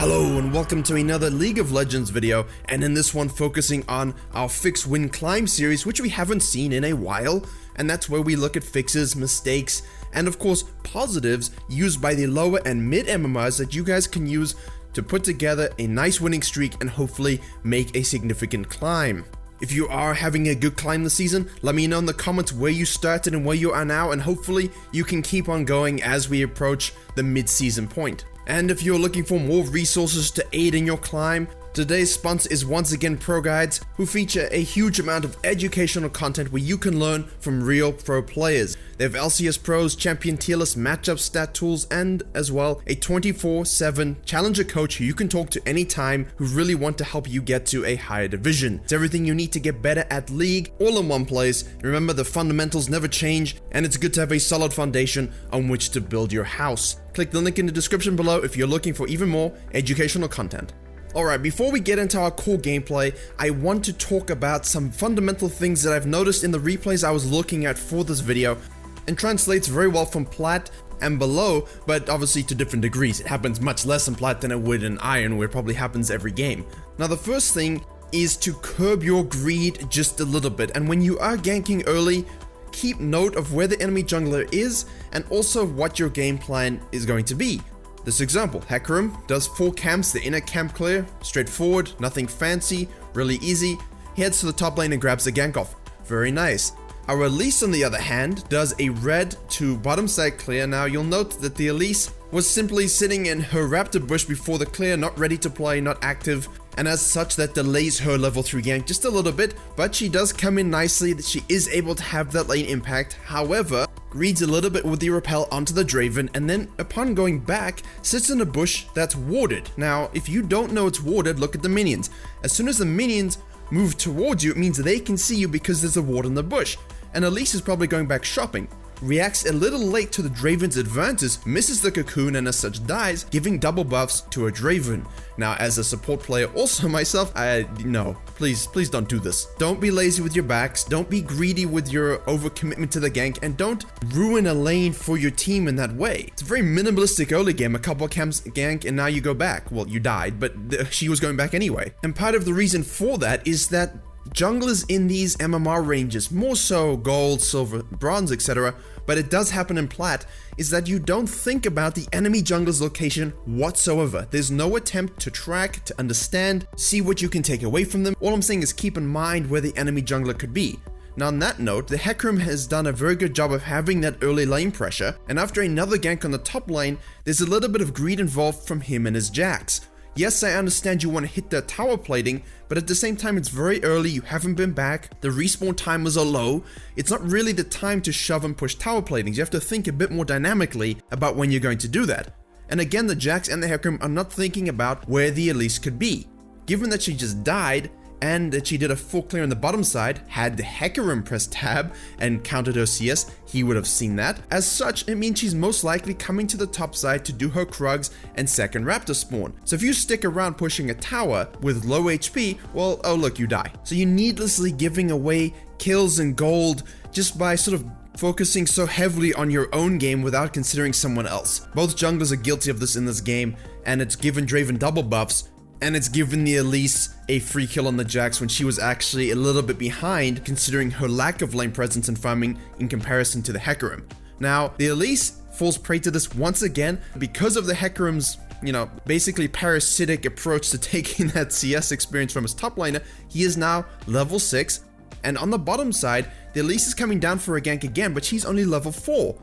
Hello and welcome to another League of Legends video, and in this one focusing on our fix win climb series, which we haven't seen in a while, and that's where we look at fixes, mistakes, and of course positives used by the lower and mid MMRs that you guys can use to put together a nice winning streak and hopefully make a significant climb. If you are having a good climb this season, let me know in the comments where you started and where you are now, and hopefully you can keep on going as we approach the mid-season point. And if you're looking for more resources to aid in your climb, today's sponsor is once again Pro Guides, who feature a huge amount of educational content where you can learn from real pro players. They have LCS pros, champion tier list, matchup stat tools, and as well a 24/7 challenger coach who you can talk to anytime who really want to help you get to a higher division. It's everything you need to get better at League, all in one place. Remember, the fundamentals never change, and it's good to have a solid foundation on which to build your house. Click the link in the description below if you're looking for even more educational content. Alright, before we get into our core gameplay, I want to talk about some fundamental things that I've noticed in the replays I was looking at for this video, and translates very well from plat and below, but obviously to different degrees. It happens much less in plat than it would in iron, where it probably happens every game. Now the first thing is to curb your greed just a little bit, and when you are ganking early, keep note of where the enemy jungler is and also what your game plan is going to be. This example, Hecarim does 4 camps, the inner camp clear, straightforward, nothing fancy, really easy. He heads to the top lane and grabs the gank off. Very nice. Our Elise, on the other hand, does a red to bottom side clear. Now you'll note that the Elise was simply sitting in her raptor bush before the clear, not ready to play, not active, and as such that delays her level 3 gank just a little bit, but she does come in nicely, that she is able to have that lane impact. However, greeds a little bit with the repel onto the Draven, and then upon going back, sits in a bush that's warded. Now, if you don't know it's warded, look at the minions. As soon as the minions move towards you, it means they can see you because there's a ward in the bush. And Elise is probably going back shopping, reacts a little late to the Draven's advances, misses the cocoon, and as such dies, giving double buffs to a Draven. Now, as a support player, also myself, no, please don't do this. Don't be lazy with your backs, don't be greedy with your overcommitment to the gank, and don't ruin a lane for your team in that way. It's a very minimalistic early game, a couple of camps gank, and now you go back. Well, you died, but she was going back anyway. And part of the reason for that is that junglers in these MMR ranges, more so gold, silver, bronze, etc., but it does happen in plat, is that you don't think about the enemy jungler's location whatsoever. There's no attempt to track, to understand, see what you can take away from them. All I'm saying is keep in mind where the enemy jungler could be. Now on that note, the Hecarim has done a very good job of having that early lane pressure, and after another gank on the top lane, there's a little bit of greed involved from him and his Jax. Yes, I understand you want to hit that tower plating, but at the same time it's very early, you haven't been back, the respawn timers are low, it's not really the time to shove and push tower platings. You have to think a bit more dynamically about when you're going to do that. And again, the Jax and the Hecarim are not thinking about where the Elise could be. Given that she just died, and that she did a full clear on the bottom side, had the Hecarim pressed tab and countered her CS, he would have seen that. As such, it means she's most likely coming to the top side to do her Krugs and second Raptor spawn. So if you stick around pushing a tower with low HP, well, oh look, you die. So you're needlessly giving away kills and gold just by sort of focusing so heavily on your own game without considering someone else. Both junglers are guilty of this in this game, and it's given Draven double buffs, and it's given the Elise a free kill on the Jax when she was actually a little bit behind, considering her lack of lane presence and farming in comparison to the Hecarim. Now, the Elise falls prey to this once again because of the Hecarim's, basically parasitic approach to taking that CS experience from his top laner. He is now level 6, and on the bottom side, the Elise is coming down for a gank again, but she's only level 4.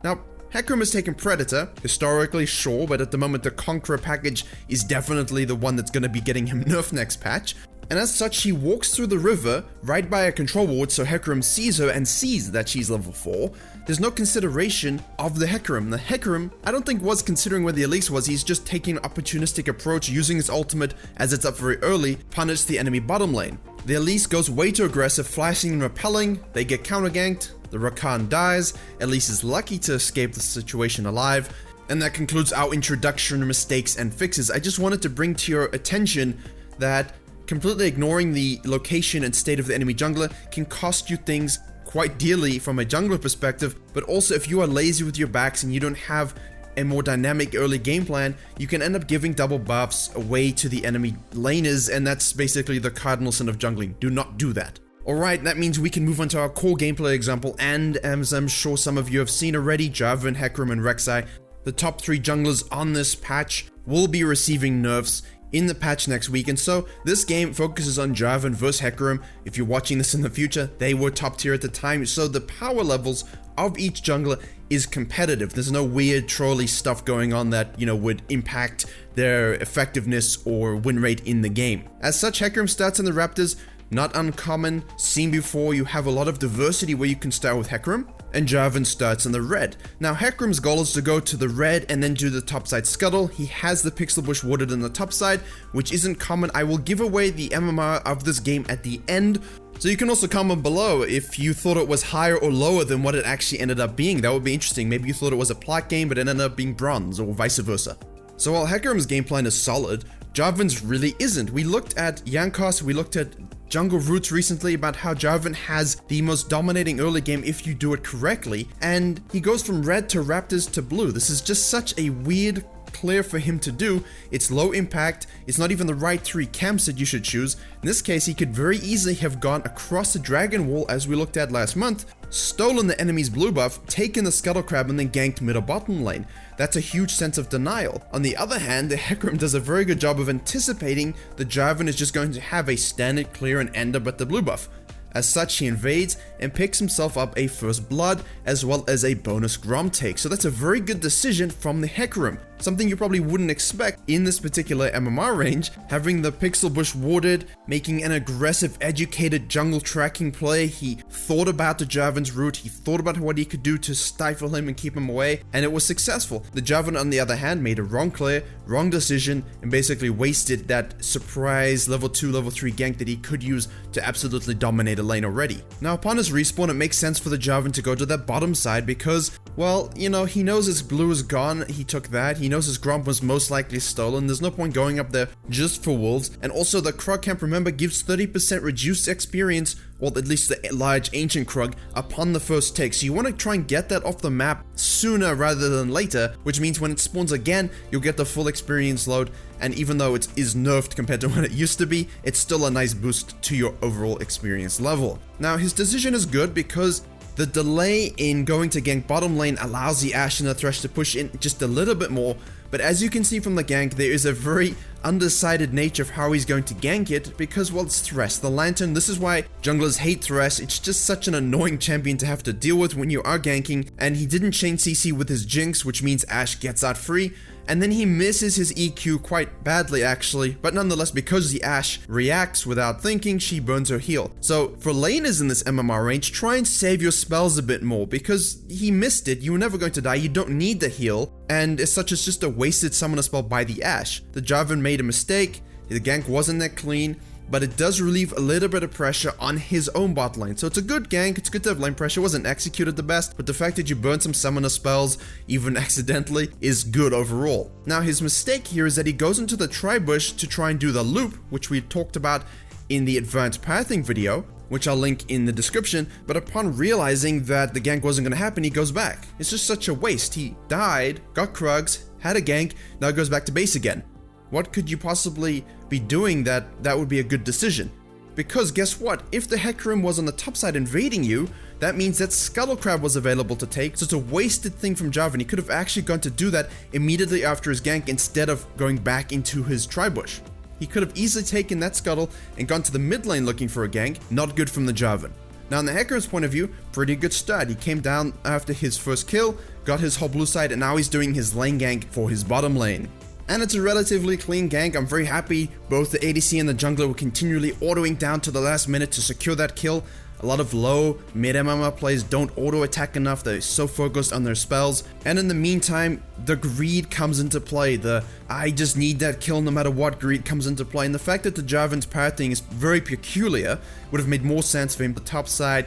Now, Hecarim has taken Predator, historically sure, but at the moment the Conqueror package is definitely the one that's going to be getting him nerfed next patch. And as such, she walks through the river right by a control ward, so Hecarim sees her and sees that she's level 4. There's no consideration of the Hecarim. The Hecarim, I don't think was considering where the Elise was. He's just taking an opportunistic approach, using his ultimate as it's up very early, punish the enemy bottom lane. The Elise goes way too aggressive, flashing and repelling. They get counter ganked. The Rakan dies. Elise is lucky to escape the situation alive. And that concludes our introduction, mistakes, and fixes. I just wanted to bring to your attention that completely ignoring the location and state of the enemy jungler can cost you things quite dearly from a jungler perspective, but also if you are lazy with your backs and you don't have a more dynamic early game plan, you can end up giving double buffs away to the enemy laners, and that's basically the cardinal sin of jungling. Do not do that. Alright, that means we can move on to our core gameplay example, and as I'm sure some of you have seen already, Jarvan, Hecarim, and Rek'Sai, the top 3 junglers on this patch, will be receiving nerfs in the patch next week, and so this game focuses on Jarvan versus Hecarim. If you're watching this in the future, they were top tier at the time, so the power levels of each jungler is competitive. There's no weird trolly stuff going on that, would impact their effectiveness or win rate in the game. As such, Hecarim starts in the Raptors. Not uncommon, seen before. You have a lot of diversity where you can start with Hecarim, and Jarvan starts in the red. Now Hecarim's goal is to go to the red and then do the topside scuttle. He has the pixel bush warded in the top side, which isn't common. I will give away the MMR of this game at the end, so you can also comment below if you thought it was higher or lower than what it actually ended up being. That would be interesting. Maybe you thought it was a plat game, but it ended up being bronze, or vice versa. So while Hecarim's game plan is solid, Jarvan's really isn't. We looked at Yankos, we looked at Jungle Roots recently about how Jarvan has the most dominating early game if you do it correctly, and he goes from red to Raptors to blue. This is just such a weird clear for him to do. It's low impact, it's not even the right 3 camps that you should choose. In this case, he could very easily have gone across the dragon wall as we looked at last month, stolen the enemy's blue buff, taken the scuttle crab, and then ganked mid or bottom lane. That's a huge sense of denial. On the other hand, the Hecarim does a very good job of anticipating that Jarvan is just going to have a standard clear and end up at the blue buff. As such, he invades and picks himself up a first blood as well as a bonus Grom take. So that's a very good decision from the Hecarim. Something you probably wouldn't expect in this particular MMR range, having the pixel bush warded, making an aggressive, educated jungle tracking play. He thought about the Jarvan's route, he thought about what he could do to stifle him and keep him away, and it was successful. The Jarvan, on the other hand, made a wrong clear, wrong decision, and basically wasted that surprise level 2, level 3 gank that he could use to absolutely dominate a lane already. Now, upon his respawn, it makes sense for the Jarvan to go to that bottom side because, well, he knows his blue is gone, he took that, he knows his Gromp was most likely stolen. There's no point going up there just for wolves. And also the Krug camp, remember, gives 30% reduced experience, or at least the large ancient Krug, upon the first take. So you want to try and get that off the map sooner rather than later, which means when it spawns again, you'll get the full experience load. And even though it is nerfed compared to what it used to be, it's still a nice boost to your overall experience level. Now, his decision is good because the delay in going to gank bottom lane allows the Ashe and the Thresh to push in just a little bit more, but as you can see from the gank, there is a very undecided nature of how he's going to gank it because, well, it's Thresh, the Lantern. This is why junglers hate Thresh. It's just such an annoying champion to have to deal with when you are ganking, and he didn't chain CC with his Jinx, which means Ashe gets out free, and then he misses his EQ quite badly actually, but nonetheless, because the Ashe reacts without thinking, she burns her heal. So for laners in this MMR range, try and save your spells a bit more because he missed it. You were never going to die, you don't need the heal, and as such, it's just a wasted summoner spell by the Ashe. The Jarvan made a mistake, the gank wasn't that clean, but it does relieve a little bit of pressure on his own bot lane. So it's a good gank, it's good to have lane pressure. It wasn't executed the best, but the fact that you burn some summoner spells, even accidentally, is good overall. Now his mistake here is that he goes into the tri-bush to try and do the loop, which we talked about in the advanced pathing video, which I'll link in the description, but upon realizing that the gank wasn't going to happen, he goes back. It's just such a waste. He died, got Krugs, had a gank, now goes back to base again. What could you possibly be doing that would be a good decision? Because guess what? If the Hecarim was on the top side invading you, that means that Scuttle Crab was available to take, so it's a wasted thing from Jarvan. He could have actually gone to do that immediately after his gank instead of going back into his tri-bush. He could have easily taken that Scuttle and gone to the mid lane looking for a gank. Not good from the Jarvan. Now, in the Hecarim's point of view, pretty good start. He came down after his first kill, got his whole blue side, and now he's doing his lane gank for his bottom lane. And it's a relatively clean gank. I'm very happy both the ADC and the jungler were continually autoing down to the last minute to secure that kill. A lot of low, mid MMR players don't auto attack enough, they're so focused on their spells. And in the meantime, the greed comes into play, the I just need that kill no matter what greed comes into play. And the fact that the Jarvan's pathing is very peculiar would have made more sense for him to top side,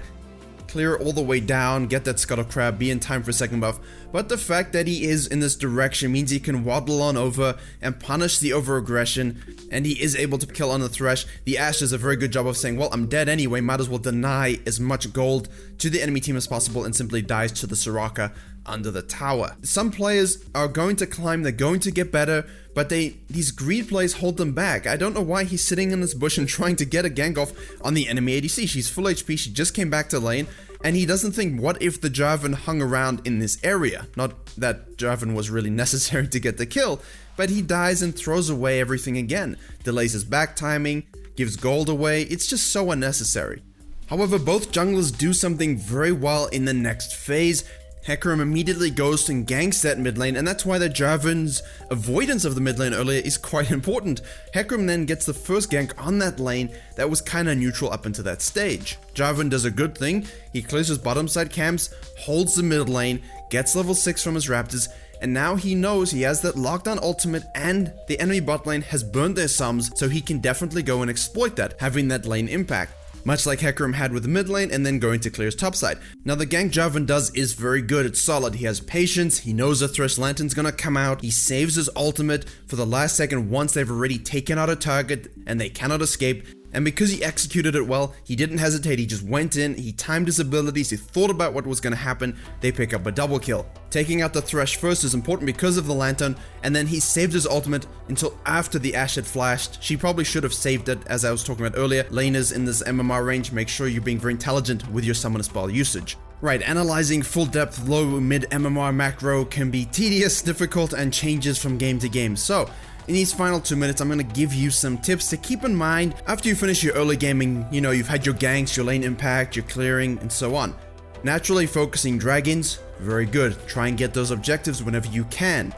clear all the way down, get that Scuttle Crab, be in time for a second buff. But the fact that he is in this direction means he can waddle on over and punish the over-aggression, and he is able to kill on the Thresh. The Ashe does a very good job of saying, well, I'm dead anyway, might as well deny as much gold to the enemy team as possible, and simply dies to the Soraka under the tower. Some players are going to climb, they're going to get better, but these greed plays hold them back. I don't know why he's sitting in this bush and trying to get a gank off on the enemy ADC. She's full HP, she just came back to lane, and he doesn't think, what if the Jarvan hung around in this area? Not that Jarvan was really necessary to get the kill, but he dies and throws away everything again. Delays his back timing, gives gold away, it's just so unnecessary. However, both junglers do something very well in the next phase. Hecarim immediately goes and ganks that mid lane, and that's why the Jarvan's avoidance of the mid lane earlier is quite important. Hecarim then gets the first gank on that lane that was kinda neutral up until that stage. Jarvan does a good thing, he clears his bottom side camps, holds the mid lane, gets level 6 from his Raptors, and now he knows he has that lockdown ultimate and the enemy bot lane has burned their sums, so he can definitely go and exploit that, having that lane impact. Much like Hecarim had with the mid lane and then going to clear his top side. Now the gank Jarvan does is very good, it's solid, he has patience, he knows the Thresh Lantern's gonna come out, he saves his ultimate for the last second once they've already taken out a target and they cannot escape. And because he executed it well, he didn't hesitate, he just went in, he timed his abilities, he thought about what was going to happen, they pick up a double kill. Taking out the Thresh first is important because of the Lantern, and then he saved his ultimate until after the Ashe had flashed. She probably should have saved it, as I was talking about earlier. Laners in this MMR range, make sure you're being very intelligent with your summoner spell usage. Right, analyzing full depth low mid MMR macro can be tedious, difficult, and changes from game to game. So, in these final 2 minutes, I'm going to give you some tips to keep in mind after you finish your early gaming. You know, you've had your ganks, your lane impact, your clearing, and so on. Naturally focusing dragons, very good. Try and get those objectives whenever you can.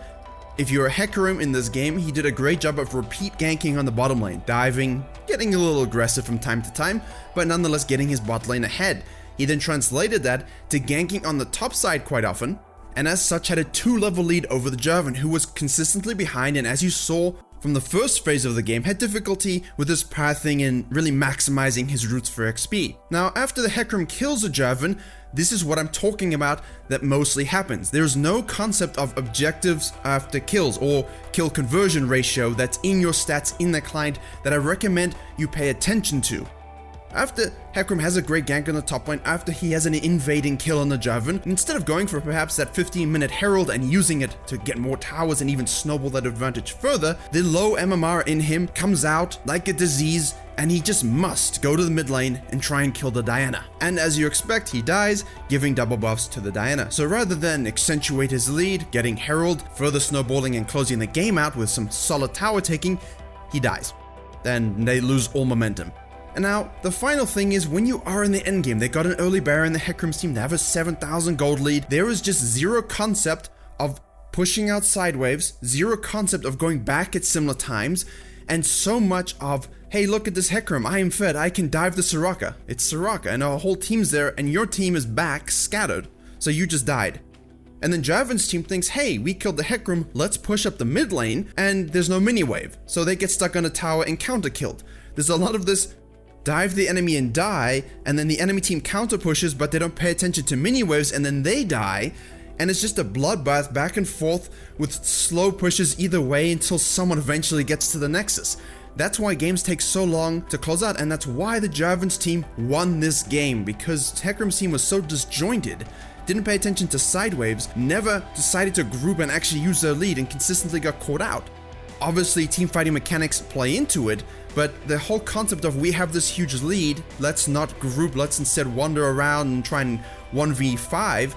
If you're a Hecarim in this game, he did a great job of repeat ganking on the bottom lane, diving, getting a little aggressive from time to time, but nonetheless getting his bot lane ahead. He then translated that to ganking on the top side quite often, and as such had a 2-level lead over the Jarvan, who was consistently behind, and as you saw from the first phase of the game, had difficulty with his pathing and really maximizing his roots for XP. Now, after the Hecarim kills a Jarvan, this is what I'm talking about that mostly happens. There's no concept of objectives after kills or kill conversion ratio that's in your stats in the client that I recommend you pay attention to. After Hecarim has a great gank on the top lane, after he has an invading kill on the Jarvan, instead of going for perhaps that 15-minute Herald and using it to get more towers and even snowball that advantage further, the low MMR in him comes out like a disease, and he just must go to the mid lane and try and kill the Diana. And as you expect, he dies, giving double buffs to the Diana. So rather than accentuate his lead, getting Herald, further snowballing and closing the game out with some solid tower taking, he dies. Then they lose all momentum. And now, the final thing is when you are in the endgame, they got an early Baron, the Hecarim's team, they have a 7,000 gold lead, there is just zero concept of pushing out side waves, zero concept of going back at similar times, and so much of, hey, look at this Hecarim, I am fed, I can dive the Soraka. It's Soraka, and our whole team's there, and your team is back, scattered, so you just died. And then Jarvan's team thinks, hey, we killed the Hecarim, let's push up the mid lane, and there's no mini wave, so they get stuck on a tower and counter killed. There's a lot of this dive the enemy and die, and then the enemy team counter pushes, but they don't pay attention to mini waves, and then they die, and it's just a bloodbath back and forth with slow pushes either way until someone eventually gets to the Nexus. That's why games take so long to close out, and that's why the Jarvan's team won this game, because Hecarim's team was so disjointed, didn't pay attention to side waves, never decided to group and actually use their lead, and consistently got caught out. Obviously, teamfighting mechanics play into it, but the whole concept of we have this huge lead, let's not group, let's instead wander around and try and 1v5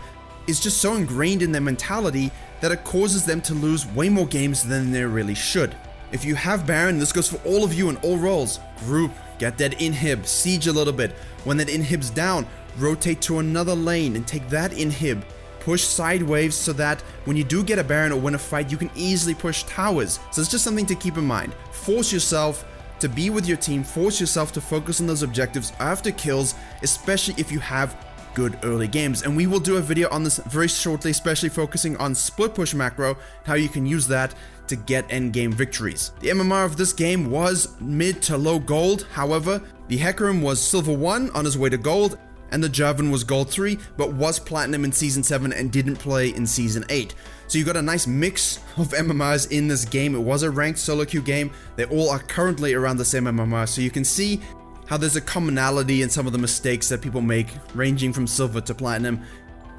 is just so ingrained in their mentality that it causes them to lose way more games than they really should. If you have Baron, this goes for all of you in all roles. Group, get that inhib, siege a little bit. When that inhib's down, rotate to another lane and take that inhib. Push sideways so that when you do get a Baron or win a fight, you can easily push towers. So it's just something to keep in mind. Force yourself to be with your team, force yourself to focus on those objectives after kills, especially if you have good early games. And we will do a video on this very shortly, especially focusing on split push macro, how you can use that to get endgame victories. The MMR of this game was mid to low gold. However, the Hecarim was silver 1 on his way to gold, and the Jarvan was gold 3, but was platinum in season 7 and didn't play in season 8. So you got a nice mix of MMRs in this game. It was a ranked solo queue game. They all are currently around the same MMR, so you can see how there's a commonality in some of the mistakes that people make, ranging from silver to platinum.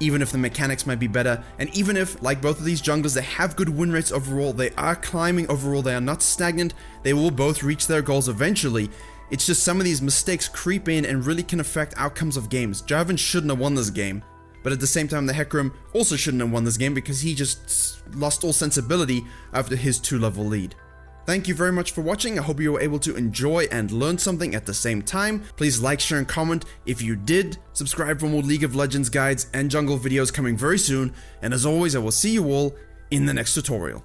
even if the mechanics might be better, and even if, like both of these junglers, they have good win rates overall, they are climbing overall, they are not stagnant, they will both reach their goals eventually. It's just some of these mistakes creep in and really can affect outcomes of games. Jarvan shouldn't have won this game, but at the same time, the Hecarim also shouldn't have won this game because he just lost all sensibility after his 2-level lead. Thank you very much for watching. I hope you were able to enjoy and learn something at the same time. Please like, share, and comment if you did. Subscribe for more League of Legends guides and jungle videos coming very soon. And as always, I will see you all in the next tutorial.